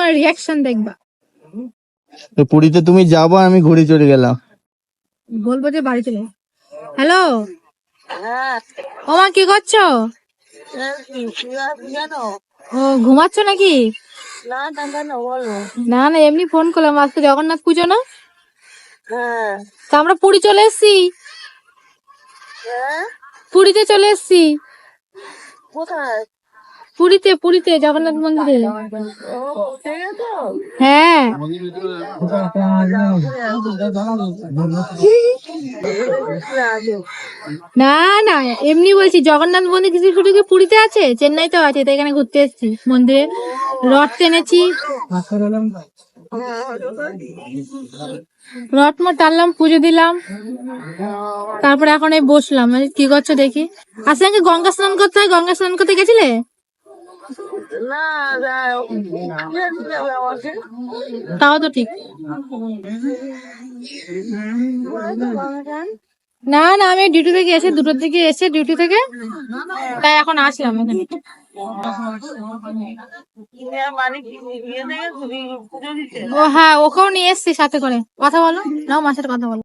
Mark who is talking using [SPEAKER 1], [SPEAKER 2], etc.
[SPEAKER 1] তোমার রিয়াকশন দেখবা।
[SPEAKER 2] তো পুরীতে তুমি যাবো, আমি ঘুরে চলে গেলাম,
[SPEAKER 1] বলবো যে বাড়ি চলে। হ্যালো ওমা, কি করছো? ও ঘুমাচ্ছ নাকি? না না, এমনি ফোন করলাম, আজকে জগন্নাথ পুজো না? তা আমরা পুরী চলে এসছি, পুরীতে চলে এসছি। পুরীতে পুরীতে জগন্নাথ মন্দিরে। হ্যাঁ না না, এমনি বলছি, জগন্নাথ মন্দির কিছু শুধু কি পুরীতে আছে? চেন্নাইতেও আছে, তাই এখানে ঘুরতে এসেছি মন্দিরে। রথ টেনেছি, রথ মত টানলাম, পুজো দিলাম, তারপরে এখন এই বসলাম। কি করছো দেখি। আসলে গঙ্গা স্নান করতে হয়, গঙ্গা স্নান করতে গেছিলে? তাও তো ঠিক। না না, আমি ডিউটি থেকে এসে, 2টোর দিকে এসে ডিউটি থেকে, তাই এখন আসলাম এখানে। ও হ্যাঁ, ওকেও নিয়ে এসছি সাথে করে। কথা বলো, নাও মার সাথে কথা বলো।